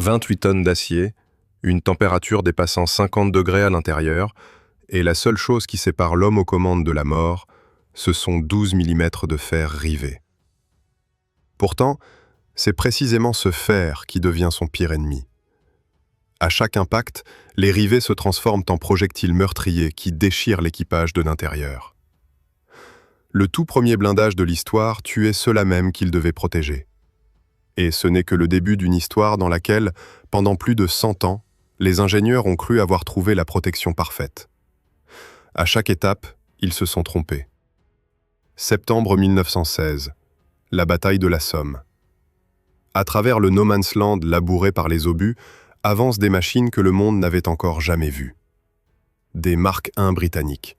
28 tonnes d'acier, une température dépassant 50 degrés à l'intérieur, et la seule chose qui sépare l'homme aux commandes de la mort, ce sont 12 mm de fer rivé. Pourtant, c'est précisément ce fer qui devient son pire ennemi. À chaque impact, les rivets se transforment en projectiles meurtriers qui déchirent l'équipage de l'intérieur. Le tout premier blindage de l'histoire tuait ceux-là même qu'il devait protéger. Et ce n'est que le début d'une histoire dans laquelle, pendant plus de 100 ans, les ingénieurs ont cru avoir trouvé la protection parfaite. À chaque étape, ils se sont trompés. Septembre 1916, la bataille de la Somme. À travers le no man's land labouré par les obus, avancent des machines que le monde n'avait encore jamais vues. Des Mark I britanniques.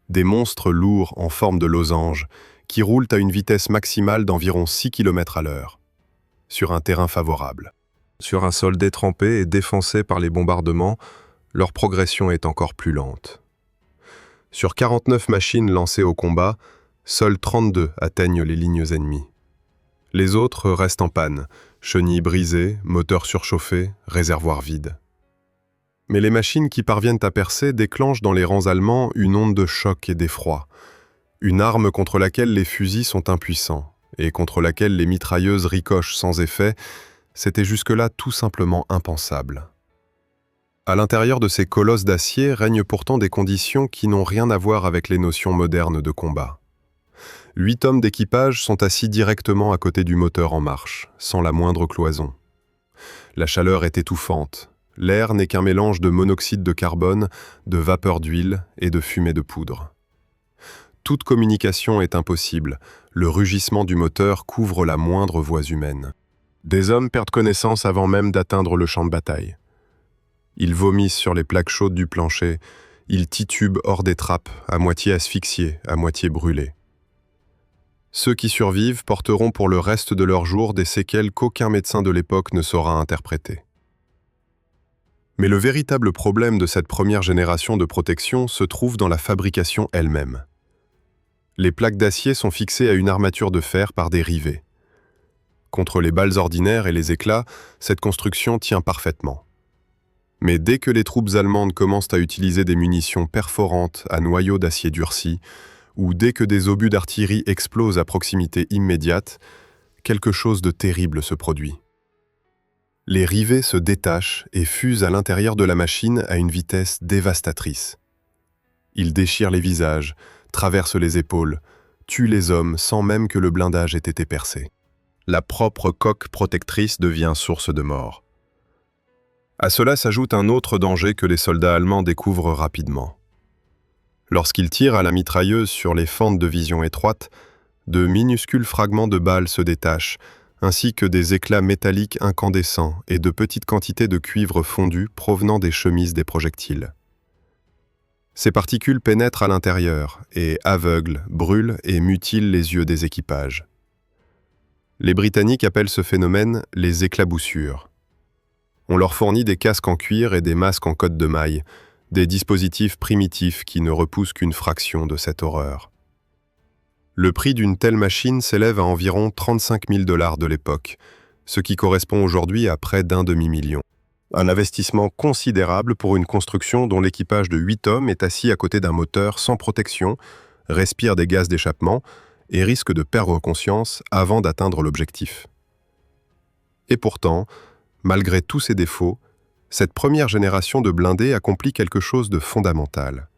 Des monstres lourds en forme de losange qui roulent à une vitesse maximale d'environ 6 km/h, sur un terrain favorable. Sur un sol détrempé et défoncé par les bombardements, leur progression est encore plus lente. Sur 49 machines lancées au combat, seules 32 atteignent les lignes ennemies. Les autres restent en panne, chenilles brisées, moteurs surchauffés, réservoirs vides. Mais les machines qui parviennent à percer déclenchent dans les rangs allemands une onde de choc et d'effroi, une arme contre laquelle les fusils sont impuissants et contre laquelle les mitrailleuses ricochent sans effet. C'était jusque-là tout simplement impensable. À l'intérieur de ces colosses d'acier règnent pourtant des conditions qui n'ont rien à voir avec les notions modernes de combat. 8 hommes d'équipage sont assis directement à côté du moteur en marche, sans la moindre cloison. La chaleur est étouffante. L'air n'est qu'un mélange de monoxyde de carbone, de vapeur d'huile et de fumée de poudre. Toute communication est impossible. Le rugissement du moteur couvre la moindre voix humaine. Des hommes perdent connaissance avant même d'atteindre le champ de bataille. Ils vomissent sur les plaques chaudes du plancher, ils titubent hors des trappes, à moitié asphyxiés, à moitié brûlés. Ceux qui survivent porteront pour le reste de leurs jours des séquelles qu'aucun médecin de l'époque ne saura interpréter. Mais le véritable problème de cette première génération de protection se trouve dans la fabrication elle-même. Les plaques d'acier sont fixées à une armature de fer par des rivets. Contre les balles ordinaires et les éclats, cette construction tient parfaitement. Mais dès que les troupes allemandes commencent à utiliser des munitions perforantes à noyaux d'acier durci, ou dès que des obus d'artillerie explosent à proximité immédiate, quelque chose de terrible se produit. Les rivets se détachent et fusent à l'intérieur de la machine à une vitesse dévastatrice. Ils déchirent les visages, traversent les épaules, tuent les hommes sans même que le blindage ait été percé. La propre coque protectrice devient source de mort. À cela s'ajoute un autre danger que les soldats allemands découvrent rapidement. Lorsqu'ils tirent à la mitrailleuse sur les fentes de vision étroite, de minuscules fragments de balles se détachent, ainsi que des éclats métalliques incandescents et de petites quantités de cuivre fondu provenant des chemises des projectiles. Ces particules pénètrent à l'intérieur et aveuglent, brûlent et mutilent les yeux des équipages. Les Britanniques appellent ce phénomène les éclaboussures. On leur fournit des casques en cuir et des masques en cotte de maille, des dispositifs primitifs qui ne repoussent qu'une fraction de cette horreur. Le prix d'une telle machine s'élève à environ 35 000 $ de l'époque, ce qui correspond aujourd'hui à près d'1 demi-million. Un investissement considérable pour une construction dont l'équipage de 8 hommes est assis à côté d'un moteur sans protection, respire des gaz d'échappement et risque de perdre conscience avant d'atteindre l'objectif. Et pourtant, malgré tous ses défauts, cette première génération de blindés accomplit quelque chose de fondamental.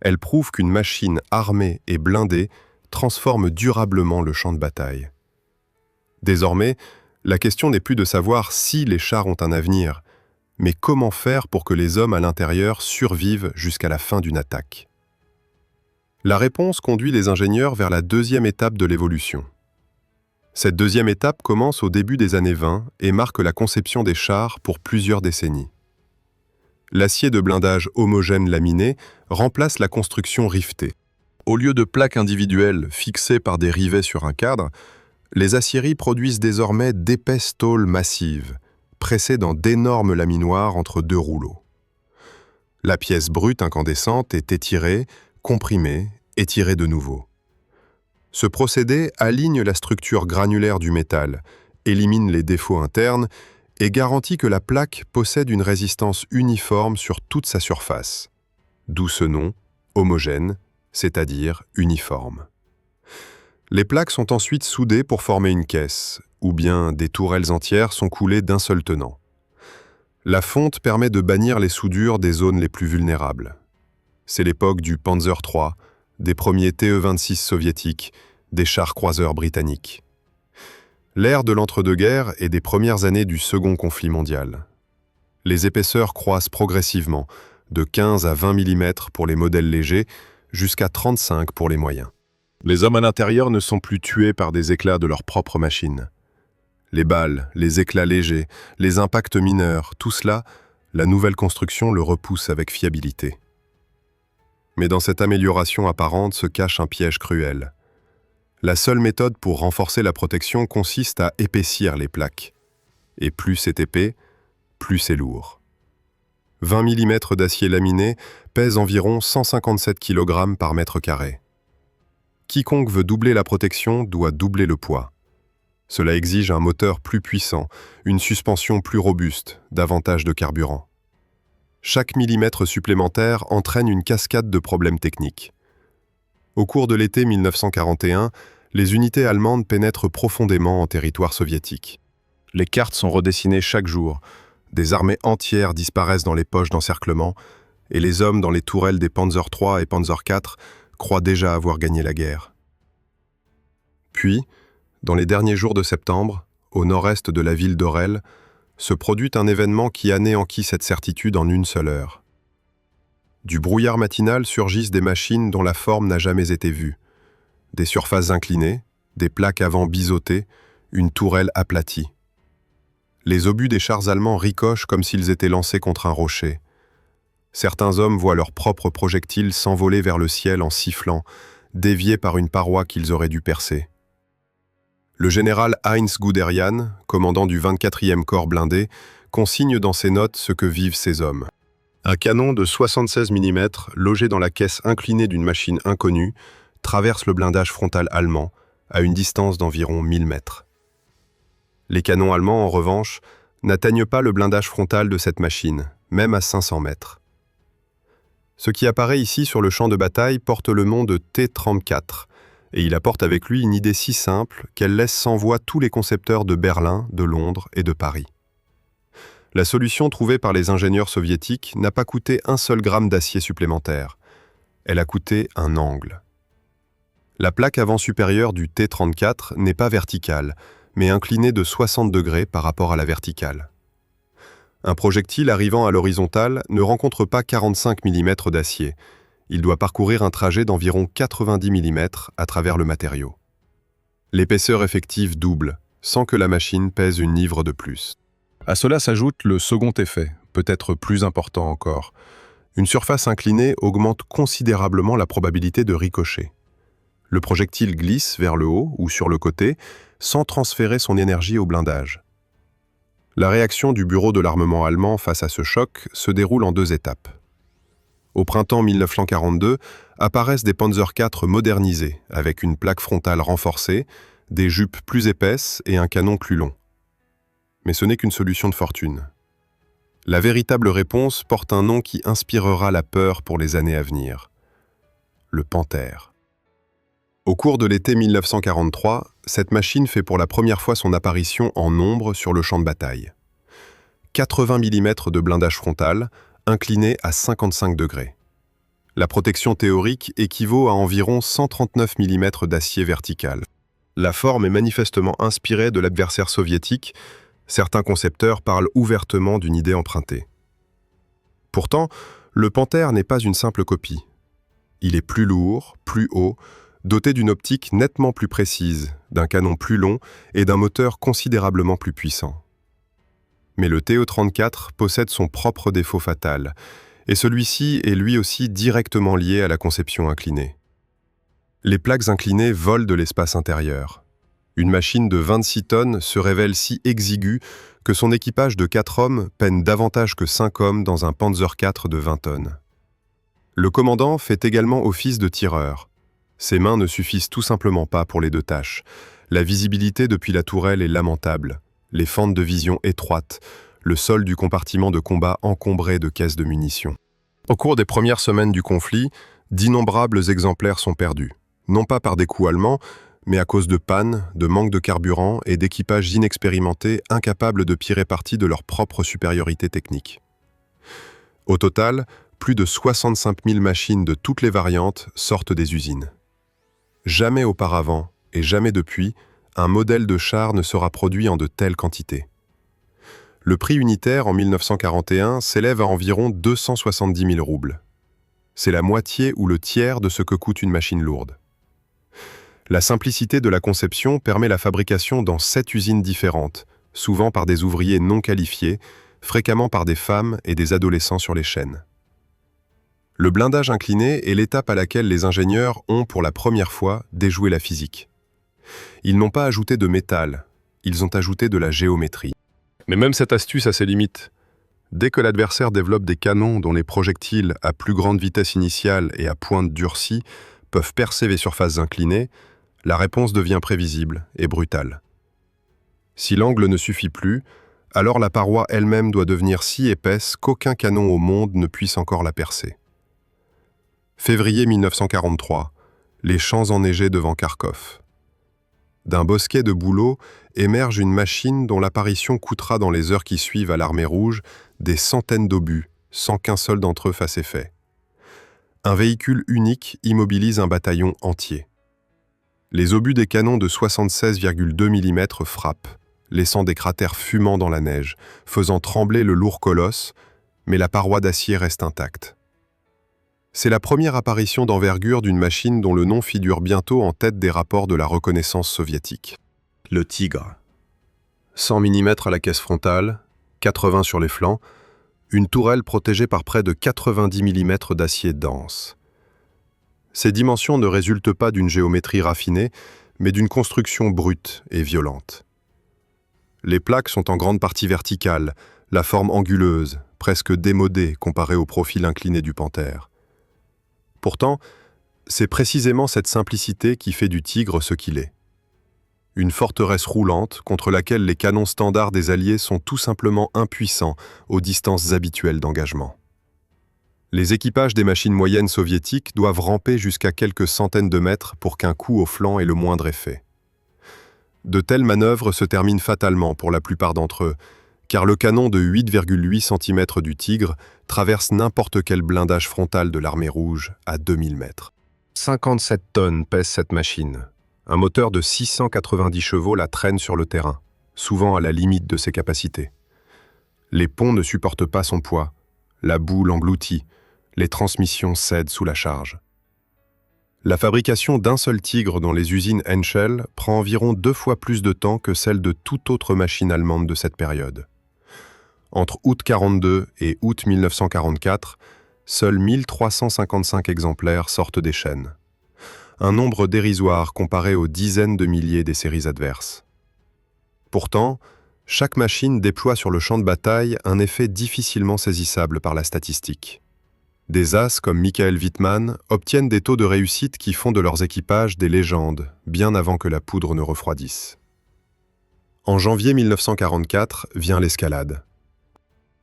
Elle prouve qu'une machine armée et blindée transforme durablement le champ de bataille. Désormais, la question n'est plus de savoir si les chars ont un avenir, mais comment faire pour que les hommes à l'intérieur survivent jusqu'à la fin d'une attaque. La réponse conduit les ingénieurs vers la deuxième étape de l'évolution. Cette deuxième étape commence au début des années 20 et marque la conception des chars pour plusieurs décennies. L'acier de blindage homogène laminé remplace la construction rivetée. Au lieu de plaques individuelles fixées par des rivets sur un cadre, les aciéries produisent désormais d'épaisses tôles massives, pressées dans d'énormes laminoirs entre deux rouleaux. La pièce brute incandescente est étirée, comprimée, étirée de nouveau. Ce procédé aligne la structure granulaire du métal, élimine les défauts internes et garantit que la plaque possède une résistance uniforme sur toute sa surface, d'où ce nom, homogène, c'est-à-dire uniforme. Les plaques sont ensuite soudées pour former une caisse, ou bien des tourelles entières sont coulées d'un seul tenant. La fonte permet de bannir les soudures des zones les plus vulnérables. C'est l'époque du Panzer III, des premiers TE-26 soviétiques, des chars croiseurs britanniques. L'ère de l'entre-deux-guerres et des premières années du second conflit mondial. Les épaisseurs croissent progressivement, de 15 à 20 mm pour les modèles légers, jusqu'à 35 pour les moyens. Les hommes à l'intérieur ne sont plus tués par des éclats de leur propre machine. Les balles, les éclats légers, les impacts mineurs, tout cela, la nouvelle construction le repousse avec fiabilité. Mais dans cette amélioration apparente se cache un piège cruel. La seule méthode pour renforcer la protection consiste à épaissir les plaques. Et plus c'est épais, plus c'est lourd. 20 mm d'acier laminé pèse environ 157 kg par mètre carré. Quiconque veut doubler la protection doit doubler le poids. Cela exige un moteur plus puissant, une suspension plus robuste, davantage de carburant. Chaque millimètre supplémentaire entraîne une cascade de problèmes techniques. Au cours de l'été 1941, les unités allemandes pénètrent profondément en territoire soviétique. Les cartes sont redessinées chaque jour, des armées entières disparaissent dans les poches d'encerclement, et les hommes dans les tourelles des Panzer III et Panzer IV croient déjà avoir gagné la guerre. Puis, dans les derniers jours de septembre, au nord-est de la ville d'Orel, se produit un événement qui anéantit cette certitude en une seule heure. Du brouillard matinal surgissent des machines dont la forme n'a jamais été vue. Des surfaces inclinées, des plaques avant biseautées, une tourelle aplatie. Les obus des chars allemands ricochent comme s'ils étaient lancés contre un rocher. Certains hommes voient leurs propres projectiles s'envoler vers le ciel en sifflant, déviés par une paroi qu'ils auraient dû percer. Le général Heinz Guderian, commandant du 24e corps blindé, consigne dans ses notes ce que vivent ces hommes. Un canon de 76 mm, logé dans la caisse inclinée d'une machine inconnue, traverse le blindage frontal allemand, à une distance d'environ 1000 mètres. Les canons allemands, en revanche, n'atteignent pas le blindage frontal de cette machine, même à 500 mètres. Ce qui apparaît ici sur le champ de bataille porte le nom de T-34, et il apporte avec lui une idée si simple qu'elle laisse sans voix tous les concepteurs de Berlin, de Londres et de Paris. La solution trouvée par les ingénieurs soviétiques n'a pas coûté un seul gramme d'acier supplémentaire. Elle a coûté un angle. La plaque avant supérieure du T-34 n'est pas verticale, mais inclinée de 60 degrés par rapport à la verticale. Un projectile arrivant à l'horizontale ne rencontre pas 45 mm d'acier. Il doit parcourir un trajet d'environ 90 mm à travers le matériau. L'épaisseur effective double, sans que la machine pèse une livre de plus. À cela s'ajoute le second effet, peut-être plus important encore. Une surface inclinée augmente considérablement la probabilité de ricochet. Le projectile glisse vers le haut ou sur le côté, sans transférer son énergie au blindage. La réaction du bureau de l'armement allemand face à ce choc se déroule en 2 étapes. Au printemps 1942, apparaissent des Panzer IV modernisés, avec une plaque frontale renforcée, des jupes plus épaisses et un canon plus long. Mais ce n'est qu'une solution de fortune. La véritable réponse porte un nom qui inspirera la peur pour les années à venir. Le Panther. Au cours de l'été 1943, cette machine fait pour la première fois son apparition en nombre sur le champ de bataille. 80 mm de blindage frontal, incliné à 55 degrés. La protection théorique équivaut à environ 139 mm d'acier vertical. La forme est manifestement inspirée de l'adversaire soviétique. Certains concepteurs parlent ouvertement d'une idée empruntée. Pourtant, le Panther n'est pas une simple copie. Il est plus lourd, plus haut, doté d'une optique nettement plus précise, d'un canon plus long et d'un moteur considérablement plus puissant. Mais le TE-34 possède son propre défaut fatal, et celui-ci est lui aussi directement lié à la conception inclinée. Les plaques inclinées volent de l'espace intérieur. Une machine de 26 tonnes se révèle si exiguë que son équipage de 4 hommes peine davantage que 5 hommes dans un Panzer IV de 20 tonnes. Le commandant fait également office de tireur. Ses mains ne suffisent tout simplement pas pour les 2 tâches. La visibilité depuis la tourelle est lamentable. les fentes de vision étroites, le sol du compartiment de combat encombré de caisses de munitions. Au cours des premières semaines du conflit, d'innombrables exemplaires sont perdus, non pas par des coups allemands, mais à cause de pannes, de manque de carburant et d'équipages inexpérimentés incapables de tirer parti de leur propre supériorité technique. Au total, plus de 65 000 machines de toutes les variantes sortent des usines. Jamais auparavant, et jamais depuis, un modèle de char ne sera produit en de telles quantités. Le prix unitaire en 1941 s'élève à environ 270 000 roubles. C'est la moitié ou le tiers de ce que coûte une machine lourde. La simplicité de la conception permet la fabrication dans 7 usines différentes, souvent par des ouvriers non qualifiés, fréquemment par des femmes et des adolescents sur les chaînes. Le blindage incliné est l'étape à laquelle les ingénieurs ont pour la première fois déjoué la physique. Ils n'ont pas ajouté de métal, ils ont ajouté de la géométrie. Mais même cette astuce a ses limites. Dès que l'adversaire développe des canons dont les projectiles à plus grande vitesse initiale et à pointe durcie peuvent percer les surfaces inclinées, la réponse devient prévisible et brutale. Si l'angle ne suffit plus, alors la paroi elle-même doit devenir si épaisse qu'aucun canon au monde ne puisse encore la percer. Février 1943, les champs enneigés devant Kharkov. D'un bosquet de bouleaux émerge une machine dont l'apparition coûtera dans les heures qui suivent à l'armée rouge des centaines d'obus, sans qu'un seul d'entre eux fasse effet. Un véhicule unique immobilise un bataillon entier. Les obus des canons de 76,2 mm frappent, laissant des cratères fumants dans la neige, faisant trembler le lourd colosse, mais la paroi d'acier reste intacte. C'est la première apparition d'envergure d'une machine dont le nom figure bientôt en tête des rapports de la reconnaissance soviétique. Le Tigre. 100 mm à la caisse frontale, 80 sur les flancs, une tourelle protégée par près de 90 mm d'acier dense. Ces dimensions ne résultent pas d'une géométrie raffinée, mais d'une construction brute et violente. Les plaques sont en grande partie verticales, la forme anguleuse, presque démodée comparée au profil incliné du panthère. Pourtant, c'est précisément cette simplicité qui fait du Tigre ce qu'il est. Une forteresse roulante contre laquelle les canons standards des Alliés sont tout simplement impuissants aux distances habituelles d'engagement. Les équipages des machines moyennes soviétiques doivent ramper jusqu'à quelques centaines de mètres pour qu'un coup au flanc ait le moindre effet. De telles manœuvres se terminent fatalement pour la plupart d'entre eux, car le canon de 8,8 cm du Tigre traverse n'importe quel blindage frontal de l'armée rouge à 2000 mètres. 57 tonnes pèse cette machine. Un moteur de 690 chevaux la traîne sur le terrain, souvent à la limite de ses capacités. Les ponts ne supportent pas son poids, la boue l'engloutit, les transmissions cèdent sous la charge. La fabrication d'un seul Tigre dans les usines Henschel prend environ 2 fois plus de temps que celle de toute autre machine allemande de cette période. Entre août 1942 et août 1944, seuls 1355 exemplaires sortent des chaînes. Un nombre dérisoire comparé aux dizaines de milliers des séries adverses. Pourtant, chaque machine déploie sur le champ de bataille un effet difficilement saisissable par la statistique. Des as comme Michael Wittmann obtiennent des taux de réussite qui font de leurs équipages des légendes, bien avant que la poudre ne refroidisse. En janvier 1944 vient l'escalade.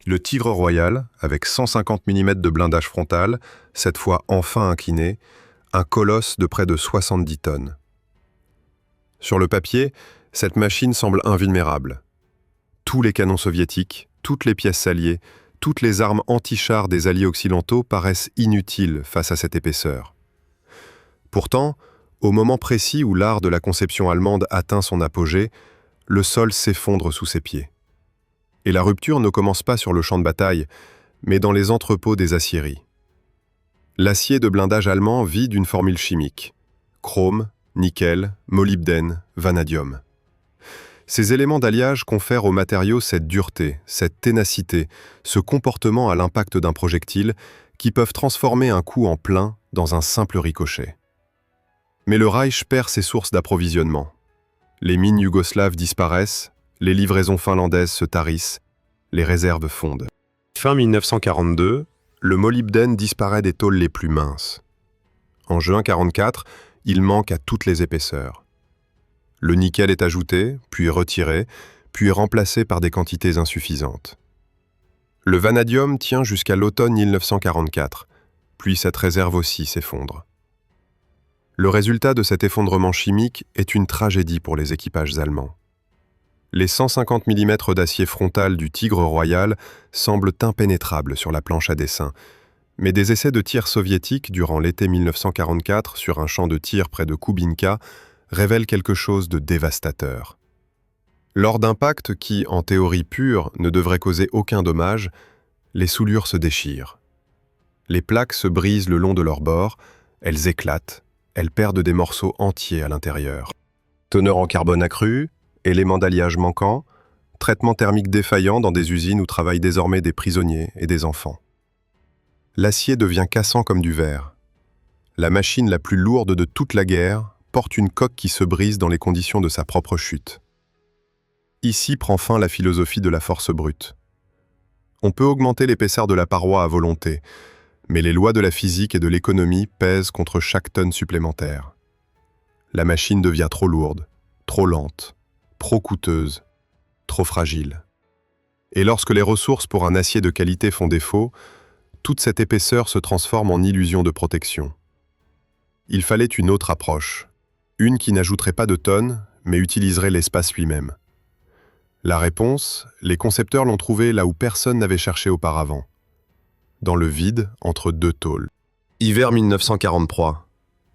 Le Tigre Royal, avec 150 mm de blindage frontal, cette fois enfin incliné, un colosse de près de 70 tonnes. Sur le papier, cette machine semble invulnérable. Tous les canons soviétiques, toutes les pièces alliées, toutes les armes anti-chars des alliés occidentaux paraissent inutiles face à cette épaisseur. Pourtant, au moment précis où l'art de la conception allemande atteint son apogée, le sol s'effondre sous ses pieds. Et la rupture ne commence pas sur le champ de bataille, mais dans les entrepôts des aciéries. L'acier de blindage allemand vit d'une formule chimique. Chrome, nickel, molybdène, vanadium. Ces éléments d'alliage confèrent aux matériaux cette dureté, cette ténacité, ce comportement à l'impact d'un projectile qui peuvent transformer un coup en plein dans un simple ricochet. Mais le Reich perd ses sources d'approvisionnement. Les mines yougoslaves disparaissent, les livraisons finlandaises se tarissent, les réserves fondent. Fin 1942, le molybdène disparaît des tôles les plus minces. En juin 1944, il manque à toutes les épaisseurs. Le nickel est ajouté, puis retiré, puis remplacés par des quantités insuffisantes. Le vanadium tient jusqu'à l'automne 1944, puis cette réserve aussi s'effondre. Le résultat de cet effondrement chimique est une tragédie pour les équipages allemands. Les 150 mm d'acier frontal du Tigre Royal semblent impénétrables sur la planche à dessin, mais des essais de tir soviétiques durant l'été 1944 sur un champ de tir près de Koubinka révèlent quelque chose de dévastateur. Lors d'impacts qui, en théorie pure, ne devraient causer aucun dommage, les soudures se déchirent. Les plaques se brisent le long de leur bord, elles éclatent, elles perdent des morceaux entiers à l'intérieur. Teneur en carbone accru, éléments d'alliage manquants, traitement thermique défaillant dans des usines où travaillent désormais des prisonniers et des enfants. L'acier devient cassant comme du verre. La machine la plus lourde de toute la guerre porte une coque qui se brise dans les conditions de sa propre chute. Ici prend fin la philosophie de la force brute. On peut augmenter l'épaisseur de la paroi à volonté, mais les lois de la physique et de l'économie pèsent contre chaque tonne supplémentaire. La machine devient trop lourde, trop lente, trop coûteuse, trop fragile. Et lorsque les ressources pour un acier de qualité font défaut, toute cette épaisseur se transforme en illusion de protection. Il fallait une autre approche, une qui n'ajouterait pas de tonnes, mais utiliserait l'espace lui-même. La réponse, les concepteurs l'ont trouvée là où personne n'avait cherché auparavant. Dans le vide, entre deux tôles. Hiver 1943,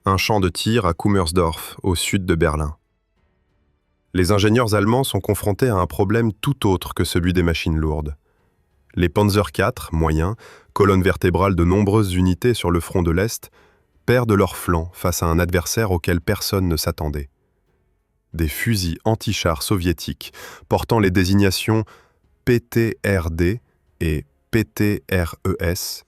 un champ de tir à Kummersdorf, au sud de Berlin. Les ingénieurs allemands sont confrontés à un problème tout autre que celui des machines lourdes. Les Panzer IV, moyens, colonne vertébrale de nombreuses unités sur le front de l'Est, perdent leur flanc face à un adversaire auquel personne ne s'attendait. Des fusils anti-chars soviétiques portant les désignations PTRD et PTRES,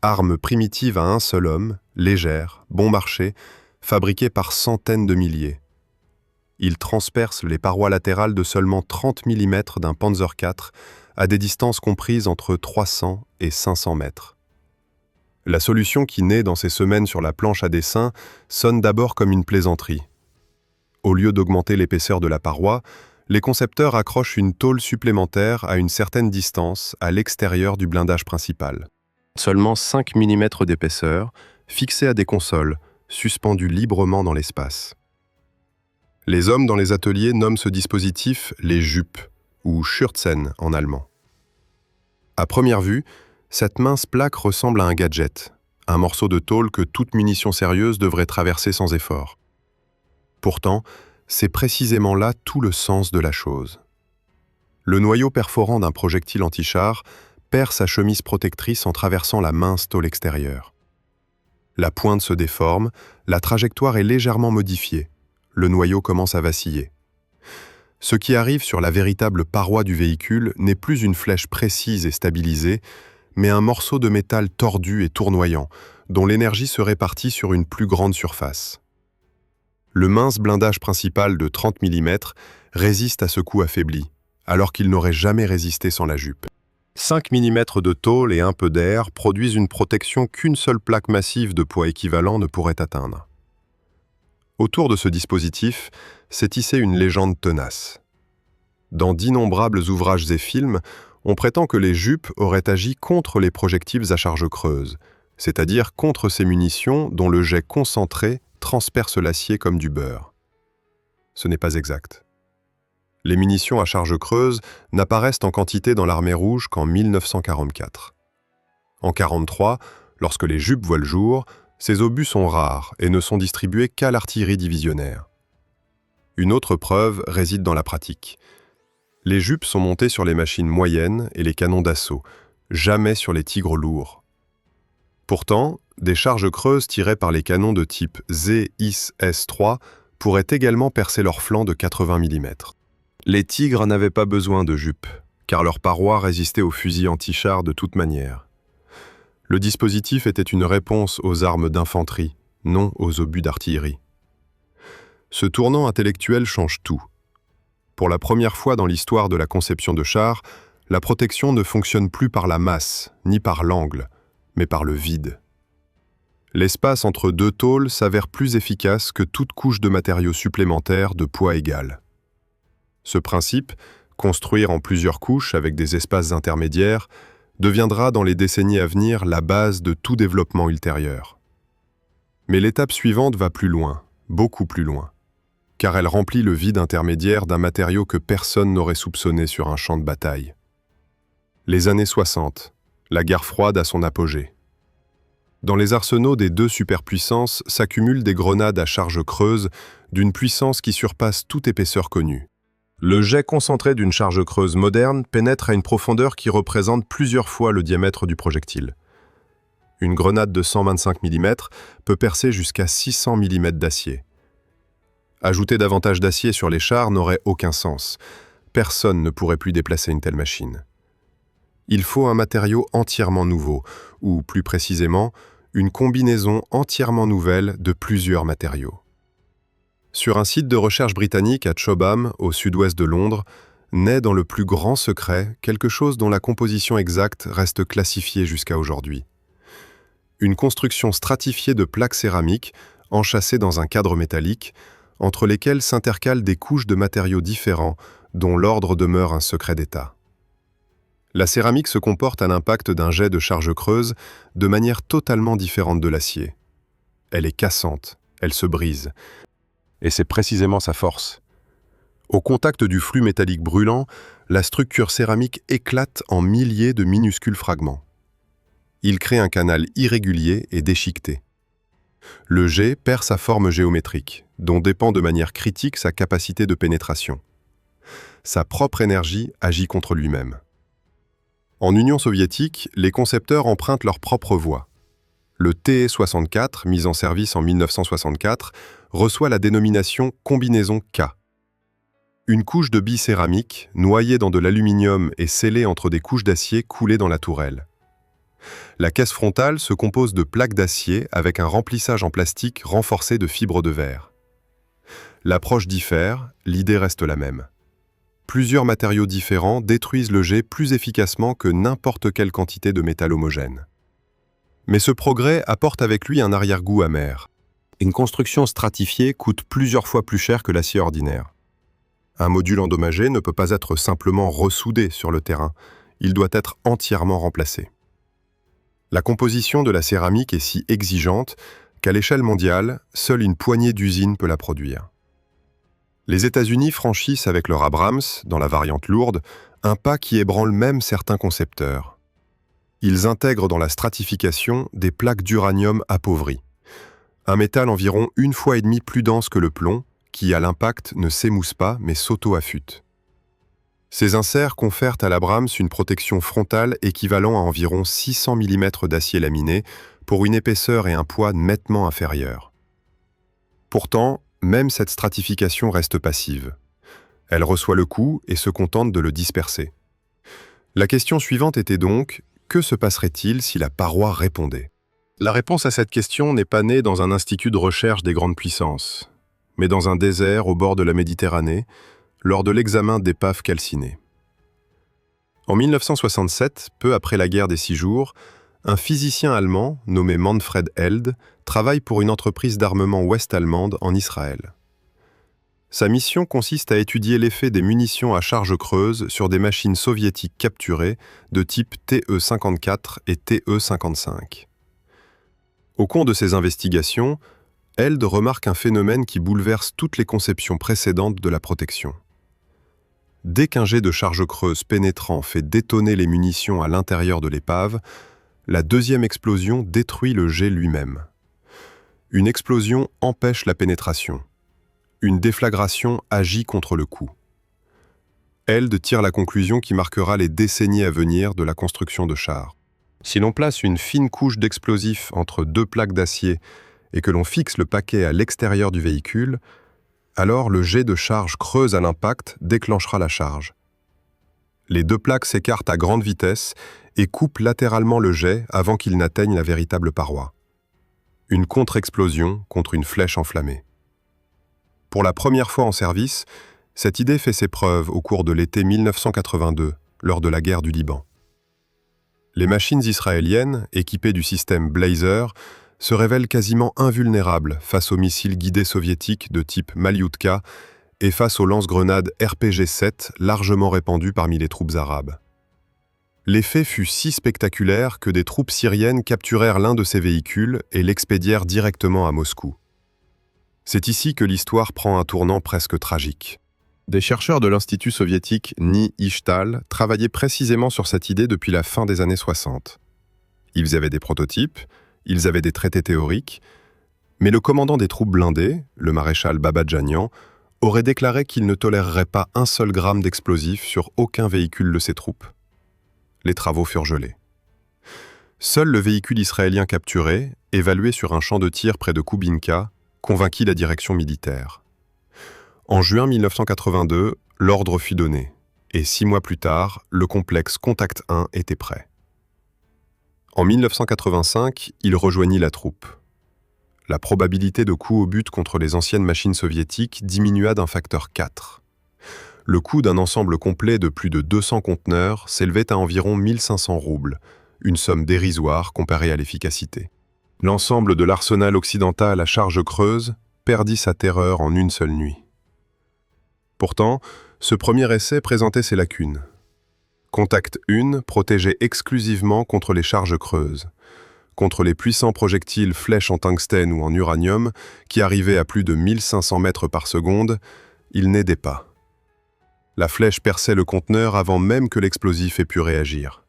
armes primitives à un seul homme, légères, bon marché, fabriquées par centaines de milliers. Ils transpercent les parois latérales de seulement 30 mm d'un Panzer IV à des distances comprises entre 300 et 500 mètres. La solution qui naît dans ces semaines sur la planche à dessin sonne d'abord comme une plaisanterie. Au lieu d'augmenter l'épaisseur de la paroi, les concepteurs accrochent une tôle supplémentaire à une certaine distance à l'extérieur du blindage principal. Seulement 5 mm d'épaisseur, fixée à des consoles, suspendues librement dans l'espace. Les hommes dans les ateliers nomment ce dispositif les jupes, ou Schürzen en allemand. À première vue, cette mince plaque ressemble à un gadget, un morceau de tôle que toute munition sérieuse devrait traverser sans effort. Pourtant, c'est précisément là tout le sens de la chose. Le noyau perforant d'un projectile anti-char perd sa chemise protectrice en traversant la mince tôle extérieure. La pointe se déforme, la trajectoire est légèrement modifiée, le noyau commence à vaciller. Ce qui arrive sur la véritable paroi du véhicule n'est plus une flèche précise et stabilisée, mais un morceau de métal tordu et tournoyant, dont l'énergie se répartit sur une plus grande surface. Le mince blindage principal de 30 mm résiste à ce coup affaibli, alors qu'il n'aurait jamais résisté sans la jupe. 5 mm de tôle et un peu d'air produisent une protection qu'une seule plaque massive de poids équivalent ne pourrait atteindre. Autour de ce dispositif s'est tissée une légende tenace. Dans d'innombrables ouvrages et films, on prétend que les jupes auraient agi contre les projectiles à charge creuse, c'est-à-dire contre ces munitions dont le jet concentré transperce l'acier comme du beurre. Ce n'est pas exact. Les munitions à charge creuse n'apparaissent en quantité dans l'armée rouge qu'en 1944. En 1943, lorsque les jupes voient le jour, ces obus sont rares et ne sont distribués qu'à l'artillerie divisionnaire. Une autre preuve réside dans la pratique. Les jupes sont montées sur les machines moyennes et les canons d'assaut, jamais sur les tigres lourds. Pourtant, des charges creuses tirées par les canons de type ZIS-S3 pourraient également percer leurs flancs de 80 mm. Les tigres n'avaient pas besoin de jupes, car leurs parois résistaient aux fusils anti-chars de toute manière. Le dispositif était une réponse aux armes d'infanterie, non aux obus d'artillerie. Ce tournant intellectuel change tout. Pour la première fois dans l'histoire de la conception de chars, la protection ne fonctionne plus par la masse, ni par l'angle, mais par le vide. L'espace entre deux tôles s'avère plus efficace que toute couche de matériaux supplémentaires de poids égal. Ce principe, Construire en plusieurs couches avec des espaces intermédiaires deviendra dans les décennies à venir la base de tout développement ultérieur. Mais l'étape suivante va plus loin, beaucoup plus loin, car elle remplit le vide intermédiaire d'un matériau que personne n'aurait soupçonné sur un champ de bataille. Les années 60, la guerre froide à son apogée. Dans les arsenaux des deux superpuissances s'accumulent des grenades à charge creuse d'une puissance qui surpasse toute épaisseur connue. Le jet concentré d'une charge creuse moderne pénètre à une profondeur qui représente plusieurs fois le diamètre du projectile. Une grenade de 125 mm peut percer jusqu'à 600 mm d'acier. Ajouter davantage d'acier sur les chars n'aurait aucun sens. Personne ne pourrait plus déplacer une telle machine. Il faut un matériau entièrement nouveau, ou plus précisément, une combinaison entièrement nouvelle de plusieurs matériaux. Sur un site de recherche britannique à Chobham, au sud-ouest de Londres, naît dans le plus grand secret quelque chose dont la composition exacte reste classifiée jusqu'à aujourd'hui. Une construction stratifiée de plaques céramiques, enchâssées dans un cadre métallique, entre lesquelles s'intercalent des couches de matériaux différents dont l'ordre demeure un secret d'État. La céramique se comporte à l'impact d'un jet de charge creuse de manière totalement différente de l'acier. Elle est cassante, elle se brise. Et c'est précisément sa force. Au contact du flux métallique brûlant, la structure céramique éclate en milliers de minuscules fragments. Il crée un canal irrégulier et déchiqueté. Le jet perd sa forme géométrique, dont dépend de manière critique sa capacité de pénétration. Sa propre énergie agit contre lui-même. En Union soviétique, les concepteurs empruntent leur propre voie. Le TE-64, mis en service en 1964, reçoit la dénomination combinaison K. Une couche de billes céramiques, noyée dans de l'aluminium et scellée entre des couches d'acier coulées dans la tourelle. La caisse frontale se compose de plaques d'acier avec un remplissage en plastique renforcé de fibres de verre. L'approche diffère, l'idée reste la même. Plusieurs matériaux différents détruisent le jet plus efficacement que n'importe quelle quantité de métal homogène. Mais ce progrès apporte avec lui un arrière-goût amer. Une construction stratifiée coûte plusieurs fois plus cher que l'acier ordinaire. Un module endommagé ne peut pas être simplement ressoudé sur le terrain, il doit être entièrement remplacé. La composition de la céramique est si exigeante qu'à l'échelle mondiale, seule une poignée d'usines peut la produire. Les États-Unis franchissent avec leur Abrams, dans la variante lourde, un pas qui ébranle même certains concepteurs. Ils intègrent dans la stratification des plaques d'uranium appauvries, un métal environ 1,5 fois plus dense que le plomb, qui à l'impact ne s'émousse pas mais s'auto-affûte. Ces inserts confèrent à l'Abrams une protection frontale équivalent à environ 600 mm d'acier laminé pour une épaisseur et un poids nettement inférieurs. Pourtant, même cette stratification reste passive. Elle reçoit le coup et se contente de le disperser. La question suivante était donc, que se passerait-il si la paroi répondait ? La réponse à cette question n'est pas née dans un institut de recherche des grandes puissances, mais dans un désert au bord de la Méditerranée, lors de l'examen d'épaves calcinées. En 1967, peu après la guerre des 6 jours, un physicien allemand nommé Manfred Held travaille pour une entreprise d'armement ouest-allemande en Israël. Sa mission consiste à étudier l'effet des munitions à charge creuse sur des machines soviétiques capturées de type TE-54 et TE-55. Au cours de ses investigations, Held remarque un phénomène qui bouleverse toutes les conceptions précédentes de la protection. Dès qu'un jet de charge creuse pénétrant fait détonner les munitions à l'intérieur de l'épave, la deuxième explosion détruit le jet lui-même. Une explosion empêche la pénétration. Une déflagration agit contre le coup. Held tire la conclusion qui marquera les décennies à venir de la construction de chars. Si l'on place une fine couche d'explosifs entre deux plaques d'acier et que l'on fixe le paquet à l'extérieur du véhicule, alors le jet de charge creuse à l'impact déclenchera la charge. Les deux plaques s'écartent à grande vitesse et coupent latéralement le jet avant qu'il n'atteigne la véritable paroi. Une contre-explosion contre une flèche enflammée. Pour la première fois en service, cette idée fait ses preuves au cours de l'été 1982, lors de la guerre du Liban. Les machines israéliennes, équipées du système Blazer, se révèlent quasiment invulnérables face aux missiles guidés soviétiques de type Malyutka et face aux lance-grenades RPG-7 largement répandues parmi les troupes arabes. L'effet fut si spectaculaire que des troupes syriennes capturèrent l'un de ces véhicules et l'expédièrent directement à Moscou. C'est ici que l'histoire prend un tournant presque tragique. Des chercheurs de l'Institut soviétique NI Ishtal travaillaient précisément sur cette idée depuis la fin des années 60. Ils avaient des prototypes, ils avaient des traités théoriques, mais le commandant des troupes blindées, le maréchal Babadjanian, aurait déclaré qu'il ne tolérerait pas un seul gramme d'explosifs sur aucun véhicule de ses troupes. Les travaux furent gelés. Seul le véhicule israélien capturé, évalué sur un champ de tir près de Koubinka, convainquit la direction militaire. En juin 1982, l'ordre fut donné, et 6 mois plus tard, le complexe Contact 1 était prêt. En 1985, il rejoignit la troupe. La probabilité de coup au but contre les anciennes machines soviétiques diminua d'un facteur 4. Le coût d'un ensemble complet de plus de 200 conteneurs s'élevait à environ 1500 roubles, une somme dérisoire comparée à l'efficacité. L'ensemble de l'arsenal occidental à charge creuse perdit sa terreur en une seule nuit. Pourtant, ce premier essai présentait ses lacunes. Contact 1 protégeait exclusivement contre les charges creuses. Contre les puissants projectiles flèches en tungstène ou en uranium, qui arrivaient à plus de 1500 mètres par seconde, il n'aidait pas. La flèche perçait le conteneur avant même que l'explosif ait pu réagir.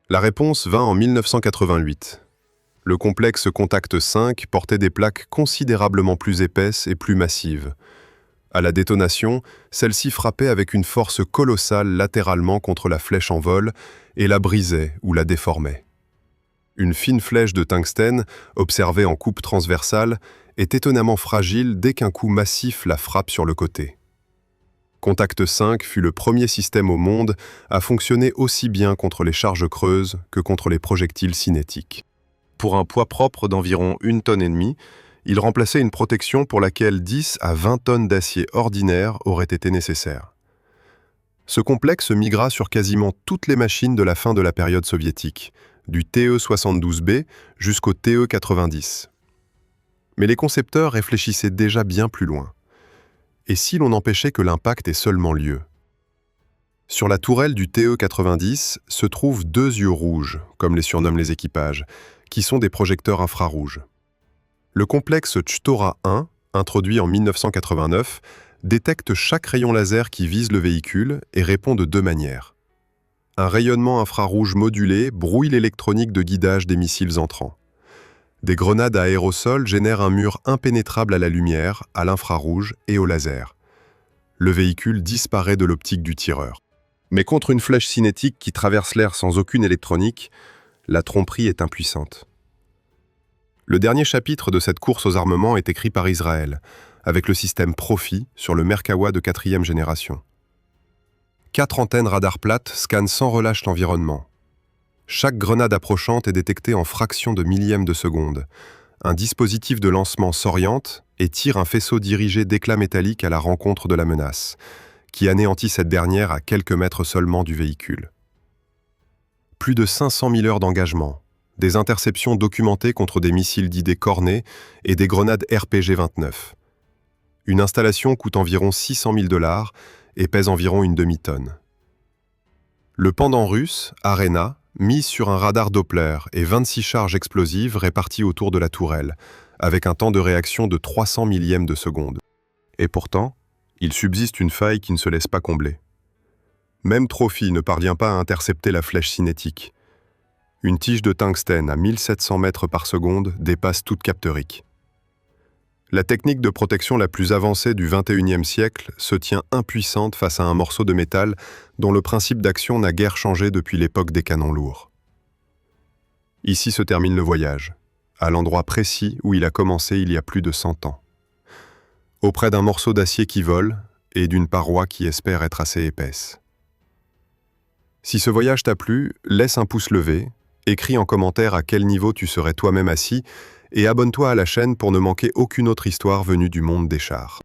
La réponse vint en 1988. Le complexe Contact 5 portait des plaques considérablement plus épaisses et plus massives. À la détonation, celle-ci frappait avec une force colossale latéralement contre la flèche en vol et la brisait ou la déformait. Une fine flèche de tungstène, observée en coupe transversale, est étonnamment fragile dès qu'un coup massif la frappe sur le côté. Contact 5 fut le premier système au monde à fonctionner aussi bien contre les charges creuses que contre les projectiles cinétiques. Pour un poids propre d'environ 1,5 tonnes, il remplaçait une protection pour laquelle 10 à 20 tonnes d'acier ordinaire auraient été nécessaires. Ce complexe migra sur quasiment toutes les machines de la fin de la période soviétique, du TE-72B jusqu'au TE-90. Mais les concepteurs réfléchissaient déjà bien plus loin. Et si l'on empêchait que l'impact ait seulement lieu? Sur la tourelle du TE-90 se trouvent 2 yeux rouges, comme les surnomment les équipages, qui sont des projecteurs infrarouges. Le complexe Chtora 1, introduit en 1989, détecte chaque rayon laser qui vise le véhicule et répond de 2 manières. Un rayonnement infrarouge modulé brouille l'électronique de guidage des missiles entrants. Des grenades à aérosol génèrent un mur impénétrable à la lumière, à l'infrarouge et au laser. Le véhicule disparaît de l'optique du tireur. Mais contre une flèche cinétique qui traverse l'air sans aucune électronique, la tromperie est impuissante. Le dernier chapitre de cette course aux armements est écrit par Israël, avec le système Profi sur le Merkawa de 4e génération. 4 antennes radar plates scannent sans relâche l'environnement. Chaque grenade approchante est détectée en fractions de millièmes de seconde. Un dispositif de lancement s'oriente et tire un faisceau dirigé d'éclats métalliques à la rencontre de la menace, qui anéantit cette dernière à quelques mètres seulement du véhicule. Plus de 500 000 heures d'engagement, des interceptions documentées contre des missiles d'idées cornés et des grenades RPG-29. Une installation coûte environ 600 000 $ et pèse environ une demi-tonne. Le pendant russe, Arena, mise sur un radar Doppler et 26 charges explosives réparties autour de la tourelle, avec un temps de réaction de 300 millièmes de seconde. Et pourtant, il subsiste une faille qui ne se laisse pas combler. Même Trophy ne parvient pas à intercepter la flèche cinétique. Une tige de tungstène à 1700 mètres par seconde dépasse toute capteurique. La technique de protection la plus avancée du XXIe siècle se tient impuissante face à un morceau de métal dont le principe d'action n'a guère changé depuis l'époque des canons lourds. Ici se termine le voyage, à l'endroit précis où il a commencé il y a plus de 100 ans. Auprès d'un morceau d'acier qui vole et d'une paroi qui espère être assez épaisse. Si ce voyage t'a plu, laisse un pouce levé, écris en commentaire à quel niveau tu serais toi-même assis et abonne-toi à la chaîne pour ne manquer aucune autre histoire venue du monde des chars.